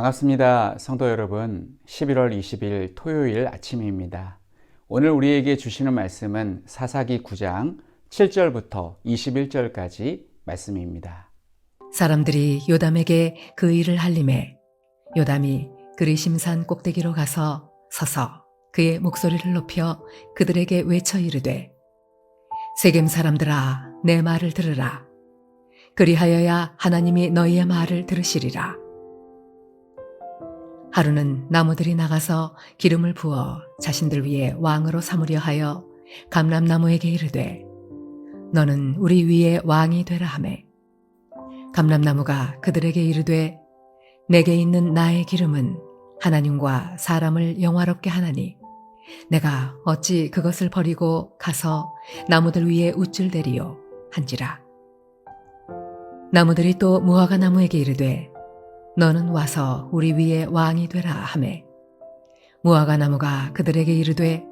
반갑습니다. 성도 여러분, 11월 20일 토요일 아침입니다. 오늘 우리에게 주시는 말씀은 사사기 9장 7절부터 21절까지 말씀입니다. 사람들이 요담에게 그 일을 할림에 요담이 그리심산 꼭대기로 가서 서서 그의 목소리를 높여 그들에게 외쳐 이르되 세겜 사람들아 내 말을 들으라. 그리하여야 하나님이 너희의 말을 들으시리라. 하루는 나무들이 나가서 기름을 부어 자신들 위에 왕으로 삼으려 하여 감람나무에게 이르되 너는 우리 위에 왕이 되라 하매 감람나무가 그들에게 이르되 내게 있는 나의 기름은 하나님과 사람을 영화롭게 하나니 내가 어찌 그것을 버리고 가서 나무들 위에 우쭐대리요 한지라. 나무들이 또 무화과 나무에게 이르되 너는 와서 우리 위에 왕이 되라 하매 무화과 나무가 그들에게 이르되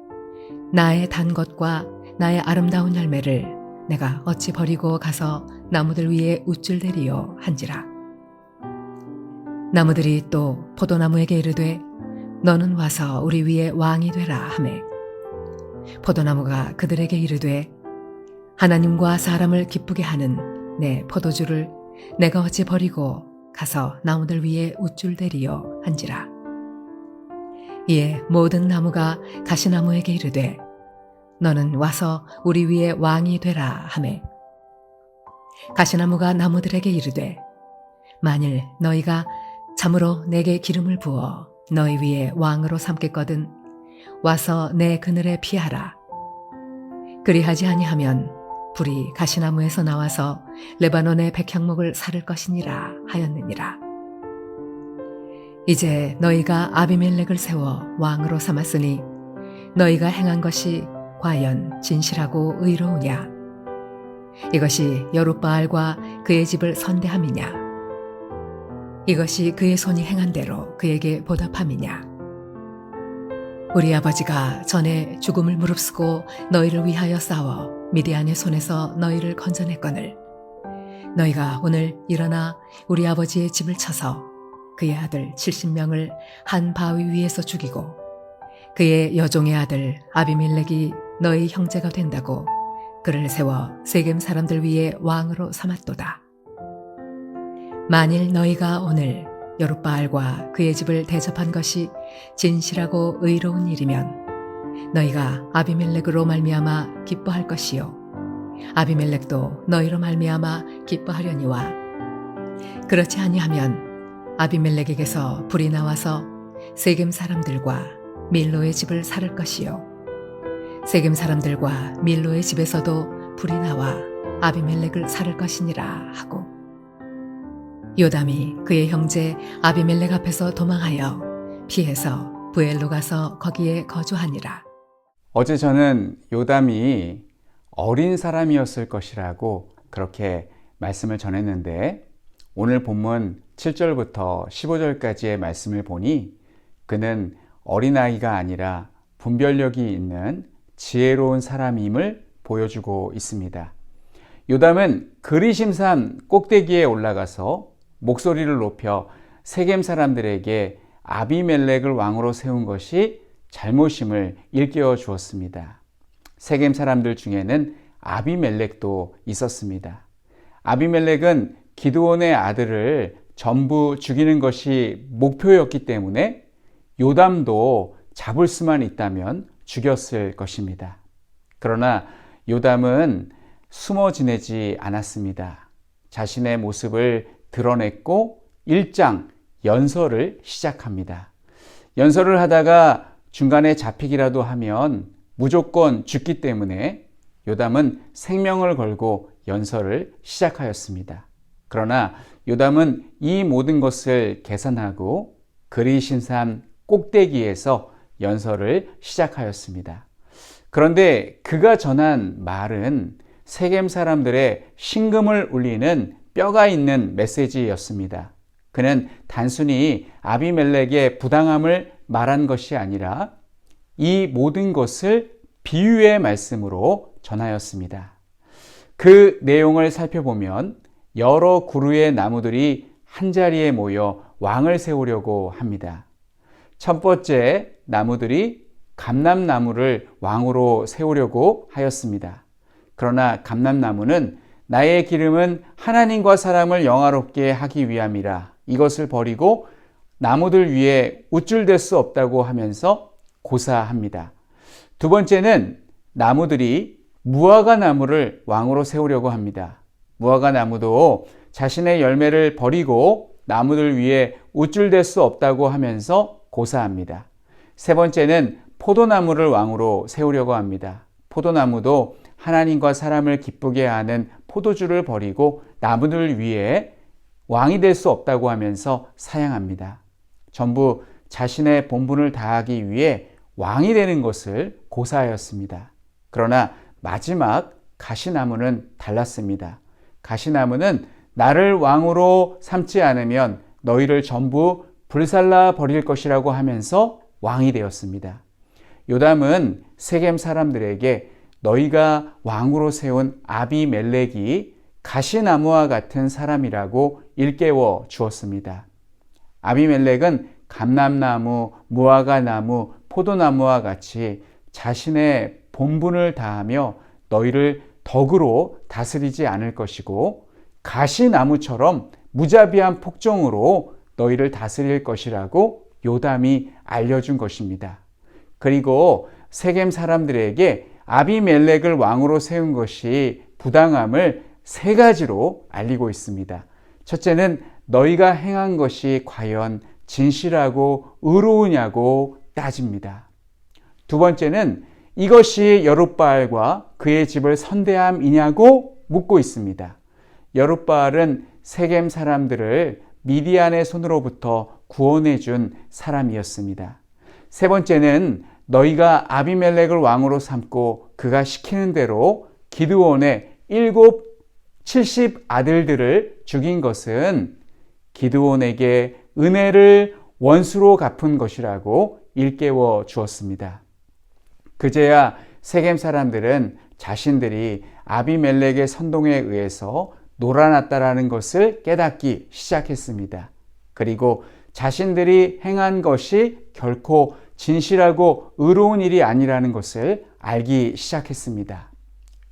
나의 단 것과 나의 아름다운 열매를 내가 어찌 버리고 가서 나무들 위에 우쭐대리요 한지라. 나무들이 또 포도나무에게 이르되 너는 와서 우리 위에 왕이 되라 하매 포도나무가 그들에게 이르되 하나님과 사람을 기쁘게 하는 내 포도주를 내가 어찌 버리고 가서 나무들 위에 우쭐대리요 한지라. 이에 모든 나무가 가시나무에게 이르되 너는 와서 우리 위에 왕이 되라 하매 가시나무가 나무들에게 이르되 만일 너희가 참으로 내게 기름을 부어 너희 위에 왕으로 삼겠거든 와서 내 그늘에 피하라. 그리하지 아니하면 불이 가시나무에서 나와서 레바논의 백향목을 사를 것이니라 하였느니라. 이제 너희가 아비멜렉을 세워 왕으로 삼았으니 너희가 행한 것이 과연 진실하고 의로우냐? 이것이 여룻바알과 그의 집을 선대함이냐? 이것이 그의 손이 행한 대로 그에게 보답함이냐? 우리 아버지가 전에 죽음을 무릅쓰고 너희를 위하여 싸워 미디안의 손에서 너희를 건져냈거늘 너희가 오늘 일어나 우리 아버지의 집을 쳐서 그의 아들 70명을 한 바위 위에서 죽이고 그의 여종의 아들 아비멜렉이 너희 형제가 된다고 그를 세워 세겜 사람들 위에 왕으로 삼았도다. 만일 너희가 오늘 여룻바알과 그의 집을 대접한 것이 진실하고 의로운 일이면 너희가 아비멜렉으로 말미암아 기뻐할 것이요 아비멜렉도 너희로 말미암아 기뻐하려니와 그렇지 아니하면 아비멜렉에게서 불이 나와서 세겜 사람들과 밀로의 집을 사를 것이요 세겜 사람들과 밀로의 집에서도 불이 나와 아비멜렉을 사를 것이니라 하고 요담이 그의 형제 아비멜렉 앞에서 도망하여 피해서 부엘로 가서 거기에 거주하니라. 어제 저는 요담이 어린 사람이었을 것이라고 그렇게 말씀을 전했는데 오늘 본문 7절부터 15절까지의 말씀을 보니 그는 어린아이가 아니라 분별력이 있는 지혜로운 사람임을 보여주고 있습니다. 요담은 그리심산 꼭대기에 올라가서 목소리를 높여 세겜 사람들에게 아비멜렉을 왕으로 세운 것이 잘못임을 일깨워 주었습니다. 세겜 사람들 중에는 아비멜렉도 있었습니다. 아비멜렉은 기드온의 아들을 전부 죽이는 것이 목표였기 때문에 요담도 잡을 수만 있다면 죽였을 것입니다. 그러나 요담은 숨어 지내지 않았습니다. 자신의 모습을 드러냈고 1장 연설을 시작합니다. 연설을 하다가 중간에 잡히기라도 하면 무조건 죽기 때문에 요담은 생명을 걸고 연설을 시작하였습니다. 그러나 요담은 이 모든 것을 계산하고 그리심산 꼭대기에서 연설을 시작하였습니다. 그런데 그가 전한 말은 세겜 사람들의 심금을 울리는 뼈가 있는 메시지였습니다. 그는 단순히 아비멜렉의 부당함을 말한 것이 아니라 이 모든 것을 비유의 말씀으로 전하였습니다. 그 내용을 살펴보면 여러 그루의 나무들이 한자리에 모여 왕을 세우려고 합니다. 첫 번째 나무들이 감람나무를 왕으로 세우려고 하였습니다. 그러나 감람나무는 나의 기름은 하나님과 사람을 영화롭게 하기 위함이라 이것을 버리고 나무들 위에 우쭐댈 수 없다고 하면서 고사합니다. 두 번째는 나무들이 무화과 나무를 왕으로 세우려고 합니다. 무화과 나무도 자신의 열매를 버리고 나무들 위에 우쭐댈 수 없다고 하면서 고사합니다. 세 번째는 포도나무를 왕으로 세우려고 합니다. 포도나무도 하나님과 사람을 기쁘게 하는 포도주를 버리고 나무들 위에 왕이 될 수 없다고 하면서 사양합니다. 전부 자신의 본분을 다하기 위해 왕이 되는 것을 고사하였습니다. 그러나 마지막 가시나무는 달랐습니다. 가시나무는 나를 왕으로 삼지 않으면 너희를 전부 불살라 버릴 것이라고 하면서 왕이 되었습니다. 요담은 세겜 사람들에게 너희가 왕으로 세운 아비멜렉이 가시나무와 같은 사람이라고 일깨워 주었습니다. 아비멜렉은 감람나무, 무화과나무, 포도나무와 같이 자신의 본분을 다하며 너희를 덕으로 다스리지 않을 것이고 가시나무처럼 무자비한 폭정으로 너희를 다스릴 것이라고 요담이 알려준 것입니다. 그리고 세겜 사람들에게 아비멜렉을 왕으로 세운 것이 부당함을 세 가지로 알리고 있습니다. 첫째는 너희가 행한 것이 과연 진실하고 의로우냐고 따집니다. 두 번째는 이것이 여룻바알과 그의 집을 선대함이냐고 묻고 있습니다. 여룻바알은 세겜 사람들을 미디안의 손으로부터 구원해 준 사람이었습니다. 세 번째는 너희가 아비멜렉을 왕으로 삼고 그가 시키는 대로 기드온의 70 아들들을 죽인 것은 기드온에게 은혜를 원수로 갚은 것이라고 일깨워 주었습니다. 그제야 세겜 사람들은 자신들이 아비멜렉의 선동에 의해서 놀아났다라는 것을 깨닫기 시작했습니다. 그리고 자신들이 행한 것이 결코 진실하고 의로운 일이 아니라는 것을 알기 시작했습니다.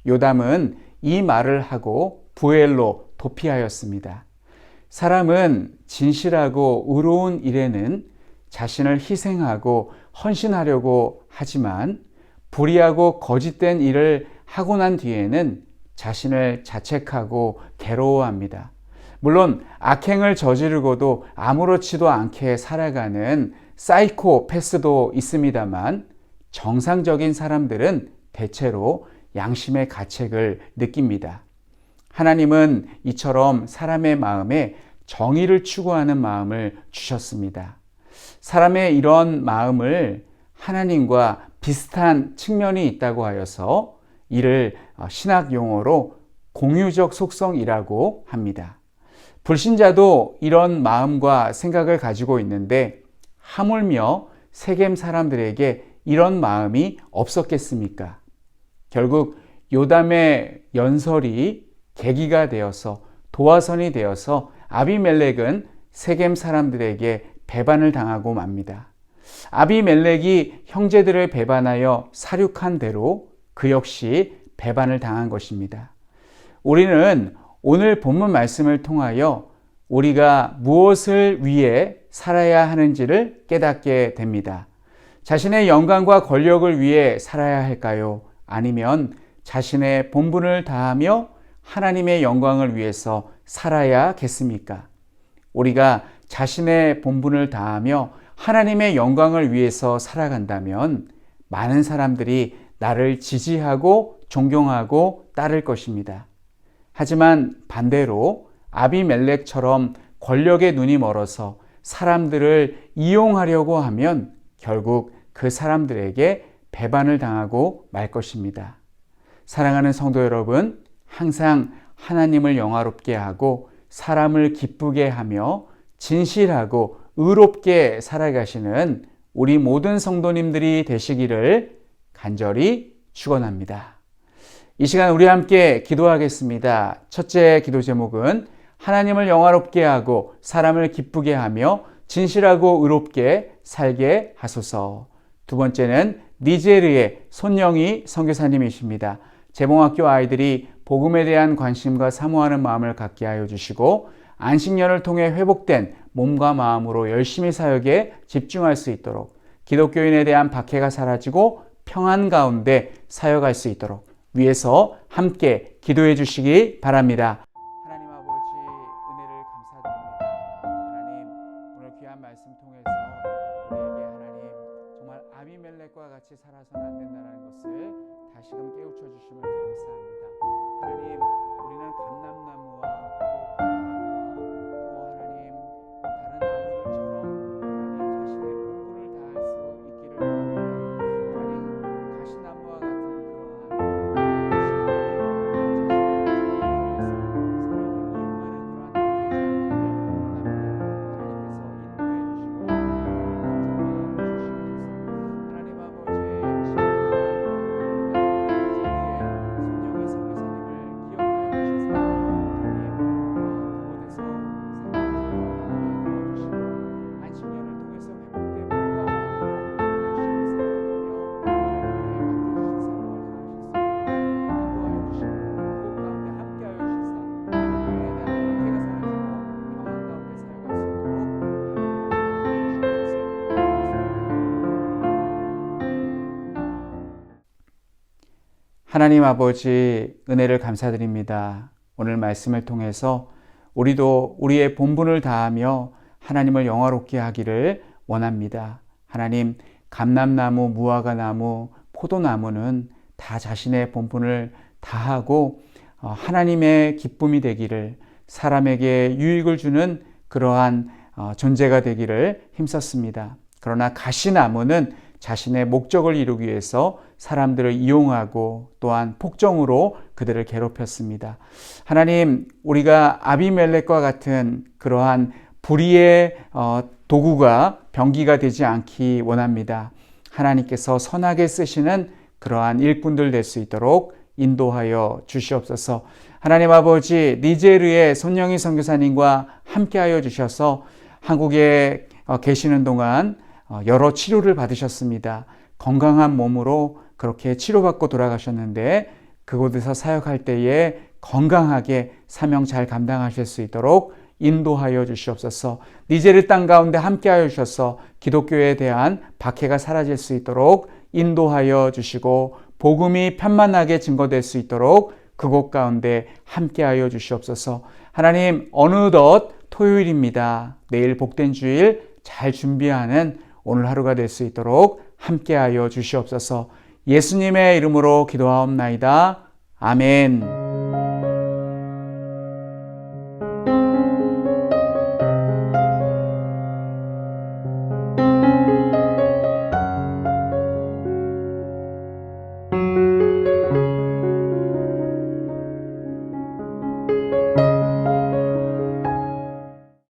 요담은 이 말을 하고 부엘로 도피하였습니다. 사람은 진실하고 의로운 일에는 자신을 희생하고 헌신하려고 하지만 불의하고 거짓된 일을 하고 난 뒤에는 자신을 자책하고 괴로워합니다. 물론 악행을 저지르고도 아무렇지도 않게 살아가는 사이코패스도 있습니다만 정상적인 사람들은 대체로 양심의 가책을 느낍니다. 하나님은 이처럼 사람의 마음에 정의를 추구하는 마음을 주셨습니다. 사람의 이런 마음을 하나님과 비슷한 측면이 있다고 하여서 이를 신학 용어로 공유적 속성이라고 합니다. 불신자도 이런 마음과 생각을 가지고 있는데 하물며 세겜 사람들에게 이런 마음이 없었겠습니까? 결국 요담의 연설이 계기가 되어서 도화선이 되어서 아비멜렉은 세겜 사람들에게 배반을 당하고 맙니다. 아비멜렉이 형제들을 배반하여 살육한 대로 그 역시 배반을 당한 것입니다. 우리는 오늘 본문 말씀을 통하여 우리가 무엇을 위해 살아야 하는지를 깨닫게 됩니다. 자신의 영광과 권력을 위해 살아야 할까요? 아니면 자신의 본분을 다하며 하나님의 영광을 위해서 살아야겠습니까? 우리가 자신의 본분을 다하며 하나님의 영광을 위해서 살아간다면 많은 사람들이 나를 지지하고 존경하고 따를 것입니다. 하지만 반대로 아비멜렉처럼 권력의 눈이 멀어서 사람들을 이용하려고 하면 결국 그 사람들에게 배반을 당하고 말 것입니다. 사랑하는 성도 여러분, 항상 하나님을 영화롭게 하고 사람을 기쁘게 하며 진실하고 의롭게 살아가시는 우리 모든 성도님들이 되시기를 간절히 축원합니다. 이 시간 우리 함께 기도하겠습니다. 첫째 기도 제목은 하나님을 영화롭게 하고 사람을 기쁘게 하며 진실하고 의롭게 살게 하소서. 두 번째는 니제르의 손영희 선교사님이십니다. 재봉학교 아이들이 복음에 대한 관심과 사모하는 마음을 갖게 하여 주시고 안식년을 통해 회복된 몸과 마음으로 열심히 사역에 집중할 수 있도록, 기독교인에 대한 박해가 사라지고 평안 가운데 사역할 수 있도록 위에서 함께 기도해 주시기 바랍니다. 하나님 아버지, 은혜를 감사드립니다. 하나님, 오늘 귀한 말씀 통해서 우리에게 하나님 정말 아비멜렉과 같이 살아서는 안 된다는 것을 다시금 깨우쳐 주심을 감사합니다. 하나님, 우리는 감람나무와 또 포도나무와 또 하나님 다른 나무들처럼 하나님 자신의 본분을 다할 수 있기를 원합니다. 하나님, 가시나무와 같은 하나님 아버지, 은혜를 감사드립니다. 오늘 말씀을 통해서 우리도 우리의 본분을 다하며 하나님을 영화롭게 하기를 원합니다. 하나님, 감람나무, 무화과나무, 포도나무는 다 자신의 본분을 다하고 하나님의 기쁨이 되기를, 사람에게 유익을 주는 그러한 존재가 되기를 힘썼습니다. 그러나 가시나무는 자신의 목적을 이루기 위해서 사람들을 이용하고 또한 폭정으로 그들을 괴롭혔습니다. 하나님, 우리가 아비멜렉과 같은 그러한 불의의 도구가 병기가 되지 않기 원합니다. 하나님께서 선하게 쓰시는 그러한 일꾼들 될 수 있도록 인도하여 주시옵소서. 하나님 아버지, 니제르의 손영희 선교사님과 함께하여 주셔서 한국에 계시는 동안 여러 치료를 받으셨습니다. 건강한 몸으로 그렇게 치료받고 돌아가셨는데 그곳에서 사역할 때에 건강하게 사명 잘 감당하실 수 있도록 인도하여 주시옵소서. 니제르 땅 가운데 함께하여 주셔서 기독교에 대한 박해가 사라질 수 있도록 인도하여 주시고 복음이 편만하게 증거될 수 있도록 그곳 가운데 함께하여 주시옵소서. 하나님, 어느덧 토요일입니다. 내일 복된 주일 잘 준비하는 오늘 하루가 될 수 있도록 함께하여 주시옵소서. 예수님의 이름으로 기도하옵나이다. 아멘.